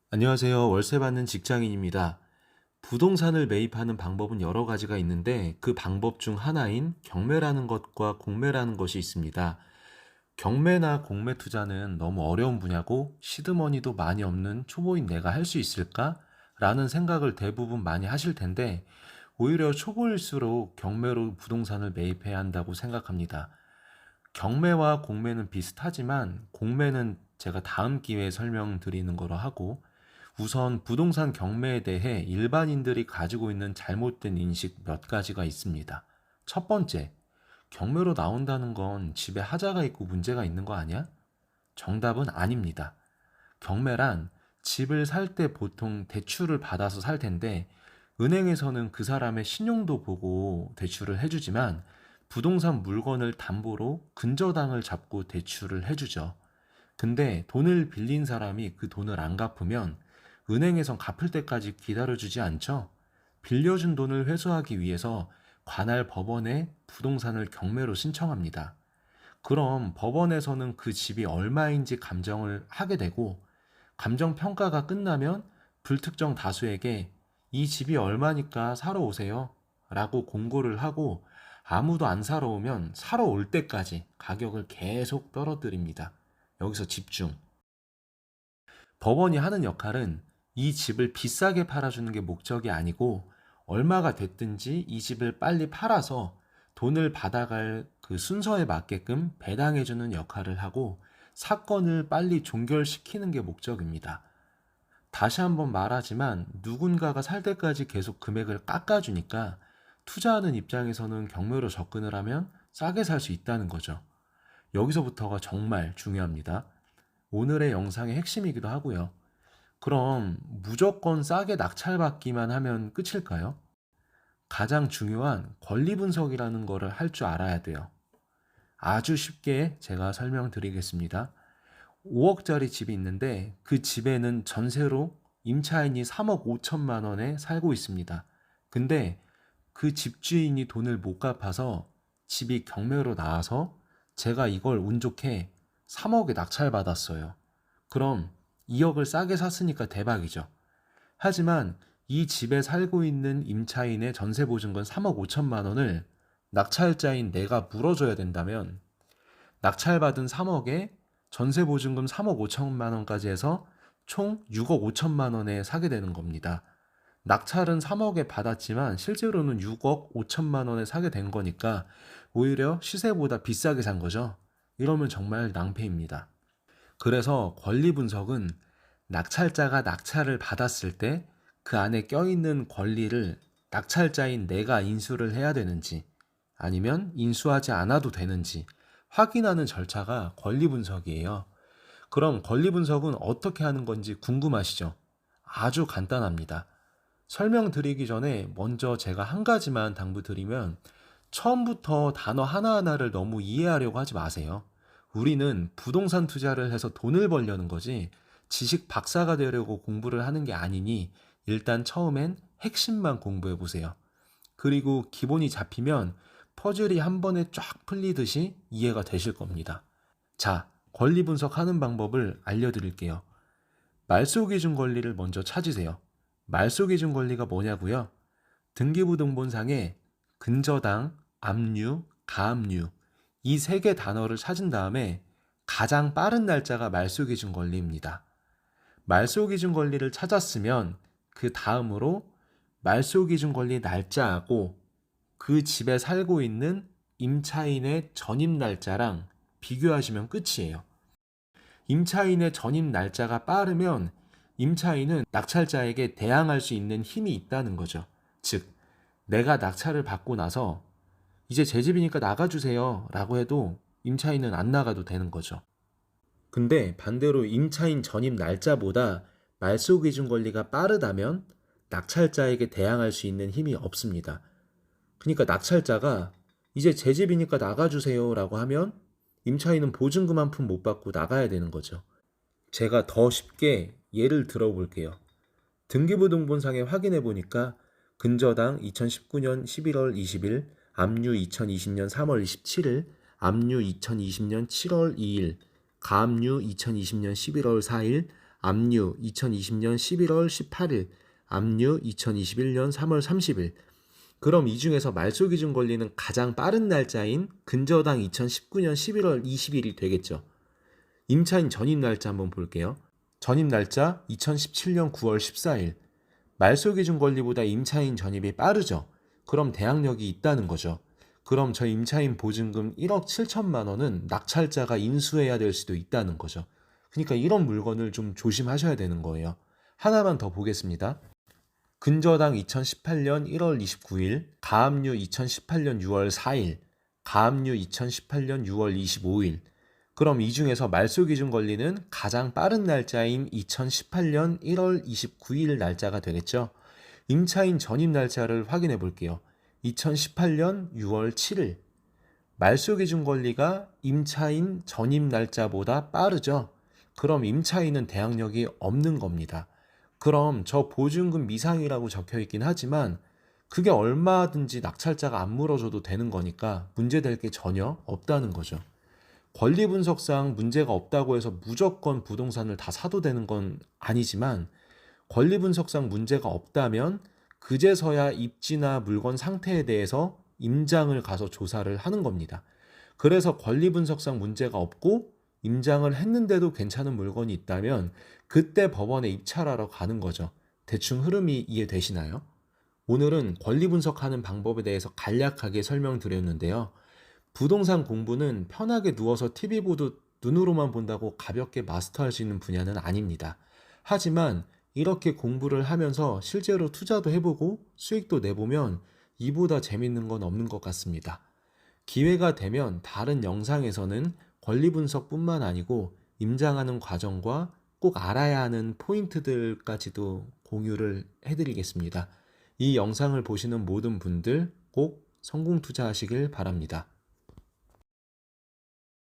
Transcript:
안녕하세요. 월세 받는 직장인입니다. 부동산을 매입하는 방법은 여러 가지가 있는데 그 방법 중 하나인 경매라는 것과 공매라는 것이 있습니다. 경매나 공매 투자는 너무 어려운 분야고 시드머니도 많이 없는 초보인 내가 할 수 있을까? 라는 생각을 대부분 많이 하실 텐데 오히려 초보일수록 경매로 부동산을 매입해야 한다고 생각합니다. 경매와 공매는 비슷하지만 공매는 제가 다음 기회에 설명드리는 거로 하고 우선 부동산 경매에 대해 일반인들이 가지고 있는 잘못된 인식 몇 가지가 있습니다. 첫 번째, 경매로 나온다는 건 집에 하자가 있고 문제가 있는 거 아니야? 정답은 아닙니다. 경매란 집을 살 때 보통 대출을 받아서 살 텐데 은행에서는 그 사람의 신용도 보고 대출을 해주지만 부동산 물건을 담보로 근저당을 잡고 대출을 해주죠. 근데 돈을 빌린 사람이 그 돈을 안 갚으면 은행에선 갚을 때까지 기다려주지 않죠. 빌려준 돈을 회수하기 위해서 관할 법원에 부동산을 경매로 신청합니다. 그럼 법원에서는 그 집이 얼마인지 감정을 하게 되고 감정 평가가 끝나면 불특정 다수에게 이 집이 얼마니까 사러 오세요 라고 공고를 하고 아무도 안 사러 오면 사러 올 때까지 가격을 계속 떨어뜨립니다. 여기서 집중. 법원이 하는 역할은 이 집을 비싸게 팔아주는 게 목적이 아니고 얼마가 됐든지 이 집을 빨리 팔아서 돈을 받아갈 그 순서에 맞게끔 배당해주는 역할을 하고 사건을 빨리 종결시키는 게 목적입니다. 다시 한번 말하지만 누군가가 살 때까지 계속 금액을 깎아주니까 투자하는 입장에서는 경매로 접근을 하면 싸게 살 수 있다는 거죠. 여기서부터가 정말 중요합니다. 오늘의 영상의 핵심이기도 하고요. 그럼 무조건 싸게 낙찰받기만 하면 끝일까요? 가장 중요한 권리 분석이라는 거를 할 줄 알아야 돼요. 아주 쉽게 제가 설명드리겠습니다. 5억짜리 집이 있는데 그 집에는 전세로 임차인이 3억 5천만 원에 살고 있습니다. 근데 그 집주인이 돈을 못 갚아서 집이 경매로 나와서 제가 이걸 운 좋게 3억에 낙찰받았어요. 그럼 2억을 싸게 샀으니까 대박이죠. 하지만 이 집에 살고 있는 임차인의 전세 보증금 3억 5천만 원을 낙찰자인 내가 물어줘야 된다면 낙찰받은 3억에 전세 보증금 3억 5천만 원까지 해서 총 6억 5천만 원에 사게 되는 겁니다. 낙찰은 3억에 받았지만 실제로는 6억 5천만 원에 사게 된 거니까 오히려 시세보다 비싸게 산 거죠. 이러면 정말 낭패입니다. 그래서 권리 분석은 낙찰자가 낙찰을 받았을 때 그 안에 껴있는 권리를 낙찰자인 내가 인수를 해야 되는지 아니면 인수하지 않아도 되는지 확인하는 절차가 권리 분석이에요. 그럼 권리 분석은 어떻게 하는 건지 궁금하시죠? 아주 간단합니다. 설명드리기 전에 먼저 제가 한 가지만 당부드리면 처음부터 단어 하나하나를 너무 이해하려고 하지 마세요. 우리는 부동산 투자를 해서 돈을 벌려는 거지 지식 박사가 되려고 공부를 하는 게 아니니 일단 처음엔 핵심만 공부해 보세요. 그리고 기본이 잡히면 퍼즐이 한 번에 쫙 풀리듯이 이해가 되실 겁니다. 자, 권리 분석하는 방법을 알려드릴게요. 말소기준 권리를 먼저 찾으세요. 말소기준 권리가 뭐냐고요? 등기부등본상에 근저당, 압류, 가압류 이 세 개 단어를 찾은 다음에 가장 빠른 날짜가 말소기준 권리입니다. 말소기준 권리를 찾았으면 그 다음으로 말소기준 권리 날짜하고 그 집에 살고 있는 임차인의 전입 날짜랑 비교하시면 끝이에요. 임차인의 전입 날짜가 빠르면 임차인은 낙찰자에게 대항할 수 있는 힘이 있다는 거죠. 즉, 내가 낙찰을 받고 나서 이제 제 집이니까 나가주세요 라고 해도 임차인은 안 나가도 되는 거죠. 근데 반대로 임차인 전입 날짜보다 말소 기준 권리가 빠르다면 낙찰자에게 대항할 수 있는 힘이 없습니다. 그러니까 낙찰자가 이제 제 집이니까 나가주세요 라고 하면 임차인은 보증금 한 푼 못 받고 나가야 되는 거죠. 제가 더 쉽게 예를 들어볼게요. 등기부등본상에 확인해 보니까 근저당 2019년 11월 20일, 압류 2020년 3월 27일, 압류 2020년 7월 2일, 가압류 2020년 11월 4일, 압류 2020년 11월 18일, 압류 2021년 3월 30일. 그럼 이 중에서 말소 기준 권리는 가장 빠른 날짜인 근저당 2019년 11월 20일이 되겠죠. 임차인 전입 날짜 한번 볼게요. 전입 날짜 2017년 9월 14일. 말소 기준 권리보다 임차인 전입이 빠르죠. 그럼 대항력이 있다는 거죠. 그럼 저 임차인 보증금 1억 7천만 원은 낙찰자가 인수해야 될 수도 있다는 거죠. 그러니까 이런 물건을 좀 조심하셔야 되는 거예요. 하나만 더 보겠습니다. 근저당 2018년 1월 29일, 가압류 2018년 6월 4일, 가압류 2018년 6월 25일. 그럼 이 중에서 말소 기준 권리는 가장 빠른 날짜인 2018년 1월 29일 날짜가 되겠죠. 임차인 전입 날짜를 확인해 볼게요. 2018년 6월 7일. 말소 기준 권리가 임차인 전입 날짜보다 빠르죠. 그럼 임차인은 대항력이 없는 겁니다. 그럼 저 보증금 미상이라고 적혀 있긴 하지만 그게 얼마든지 낙찰자가 안 물어줘도 되는 거니까 문제될 게 전혀 없다는 거죠. 권리 분석상 문제가 없다고 해서 무조건 부동산을 다 사도 되는 건 아니지만 권리 분석상 문제가 없다면 그제서야 입지나 물건 상태에 대해서 임장을 가서 조사를 하는 겁니다. 그래서 권리 분석상 문제가 없고 임장을 했는데도 괜찮은 물건이 있다면 그때 법원에 입찰하러 가는 거죠. 대충 흐름이 이해되시나요? 오늘은 권리 분석하는 방법에 대해서 간략하게 설명드렸는데요. 부동산 공부는 편하게 누워서 TV 보듯 눈으로만 본다고 가볍게 마스터할 수 있는 분야는 아닙니다. 하지만 이렇게 공부를 하면서 실제로 투자도 해보고 수익도 내보면 이보다 재밌는 건 없는 것 같습니다. 기회가 되면 다른 영상에서는 권리 분석뿐만 아니고 임장하는 과정과 꼭 알아야 하는 포인트들까지도 공유를 해드리겠습니다. 이 영상을 보시는 모든 분들 꼭 성공 투자하시길 바랍니다.